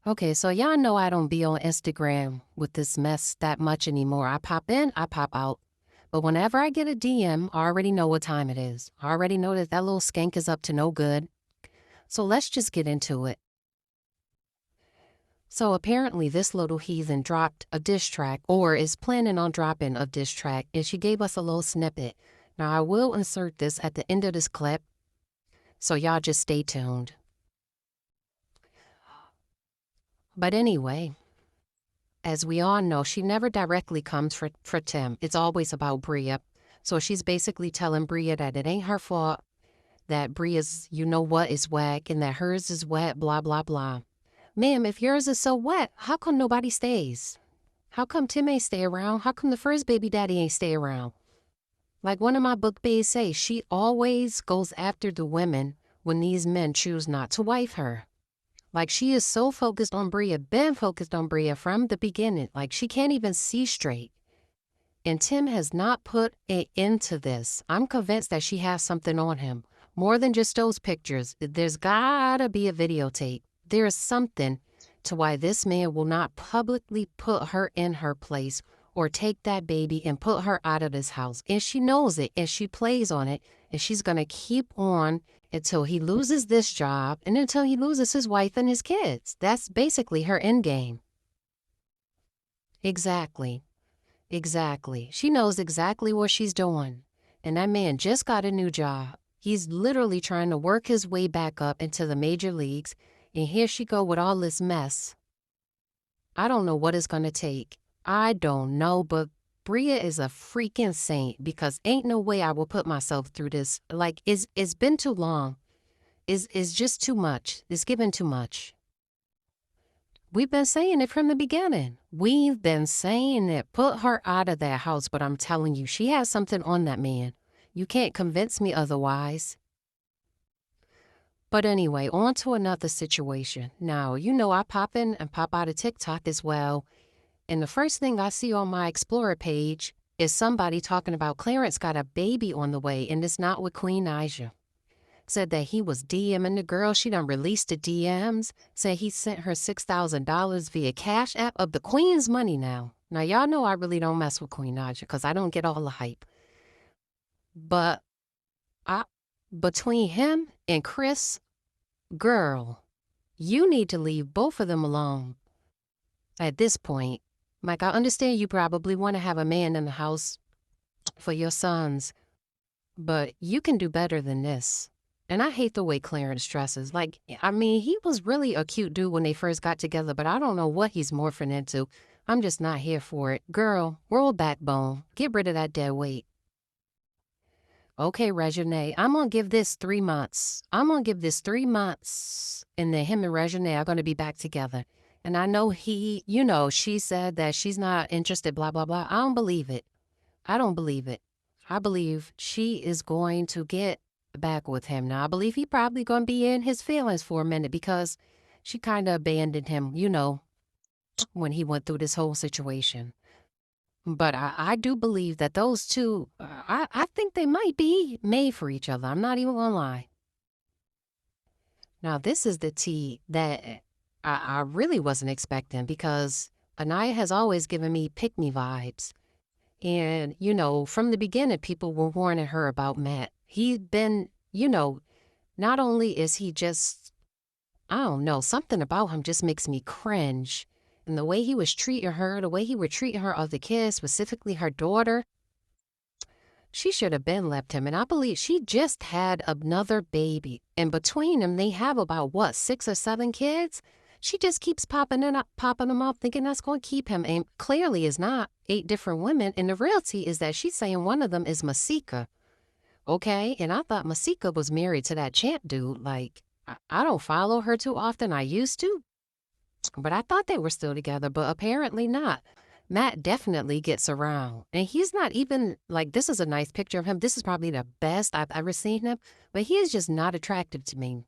Okay, so y'all know I don't be on Instagram with this mess that much anymore. I pop in, I pop out. But whenever I get a DM, I already know what time it is. I already know that that little skank is up to no good. So let's just get into it. So apparently this little heathen dropped a diss track or is planning on dropping a diss track, and she gave us a little snippet. Now I will insert this at the end of this clip, so y'all just stay tuned. But anyway, as we all know, she never directly comes for Tim. It's always about Bria. So she's basically telling Bria that it ain't her fault, that Bria's, you know what, is whack, and that hers is wet, blah, blah, blah. Ma'am, if yours is so wet, how come nobody stays? How come Tim ain't stay around? How come the first baby daddy ain't stay around? Like one of my book babes say, she always goes after the women when these men choose not to wife her. Like she is so focused on Bria, been focused on Bria from the beginning. Like she can't even see straight. And Tim has not put an end to this. I'm convinced that she has something on him. More than just those pictures. There's gotta be a videotape. There is something to why this man will not publicly put her in her place or take that baby and put her out of this house. And she knows it and she plays on it, and she's gonna keep on until he loses this job and until he loses his wife and his kids. That's basically her end game. Exactly. Exactly. She knows exactly what she's doing. And that man just got a new job. He's literally trying to work his way back up into the major leagues. And here she go with all this mess. I don't know what it's going to take. I don't know, but Bria is a freaking saint because ain't no way I will put myself through this. Like, it's been too long. It's just too much. It's given too much. We've been saying it from the beginning. We've been saying it. Put her out of that house, but I'm telling you, she has something on that man. You can't convince me otherwise. But anyway, on to another situation. Now, you know I pop in and pop out of TikTok as well. And the first thing I see on my Explorer page is somebody talking about Clarence got a baby on the way, and it's not with Queen Naija. Said that he was DMing the girl. She done released the DMs. Said he sent her $6,000 via Cash App of the Queen's money now. Now, y'all know I really don't mess with Queen Naija because I don't get all the hype. But between him and Chris, girl, you need to leave both of them alone at this point. Like, I understand you probably want to have a man in the house for your sons, but you can do better than this. And I hate the way Clarence dresses. Like, I mean, he was really a cute dude when they first got together, but I don't know what he's morphing into. I'm just not here for it. Girl, roll backbone. Get rid of that dead weight. Okay, Regine, I'm going to give this 3 months. I'm going to give this 3 months, and then him and Regine are going to be back together. And I know she said that she's not interested, blah, blah, blah. I don't believe it. I don't believe it. I believe she is going to get back with him. Now, I believe he probably going to be in his feelings for a minute because she kind of abandoned him, when he went through this whole situation. But I do believe that those two, I think they might be made for each other. I'm not even going to lie. Now, this is the tea that I really wasn't expecting because Anaya has always given me pick-me vibes. And, from the beginning, people were warning her about Matt. He'd been, not only is he just, I don't know, something about him just makes me cringe. And the way he was treating her, the way he would treat her other kids, specifically her daughter, she should have been left him. And I believe she just had another baby. And between them, they have about, 6 or 7 kids? She just keeps popping them up, thinking that's going to keep him. And clearly is not 8 different women. And the reality is that she's saying one of them is Masika. Okay? And I thought Masika was married to that Champ dude. Like, I don't follow her too often. I used to. But I thought they were still together, but apparently not. Matt definitely gets around. And he's not even, like, this is a nice picture of him. This is probably the best I've ever seen him. But he is just not attractive to me.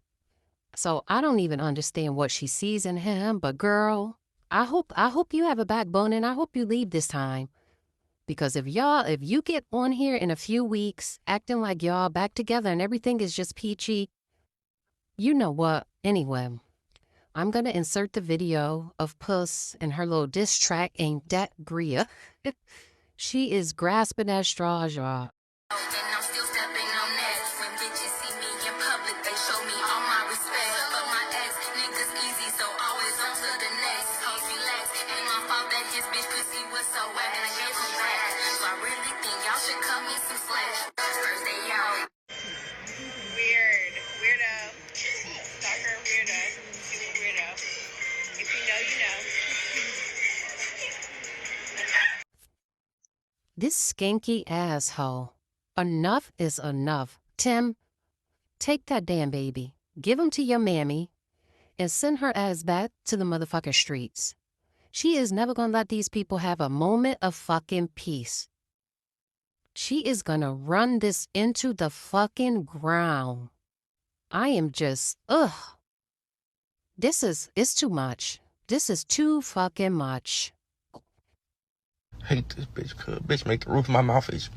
So I don't even understand what she sees in him. But girl, I hope you have a backbone, and I hope you leave this time. Because if you get on here in a few weeks acting like y'all back together and everything is just peachy, you know what? Anyway, I'm gonna insert the video of Puss and her little diss track, Ain't That Gria. She is grasping at straws, y'all. And I'm still stepping on that. When bitches see me in public, they show me all my respect. But my ex, niggas easy, so always on to the next. Hoes relax, ain't my fault that his bitch pussy was so wet, and I gave him back. So I really think y'all should cut me some slack. First day out. Weird. Weirdo. Stalker weirdo. Super weirdo. If you know, you know. This skanky asshole. Enough is enough. Tim, take that damn baby, give him to your mammy, and send her ass back to the motherfucking streets. She is never gonna let these people have a moment of fucking peace. She is gonna run this into the fucking ground. I am just, it's too much. This is too fucking much. Hate this bitch, cuz bitch make the roof of my mouth itch.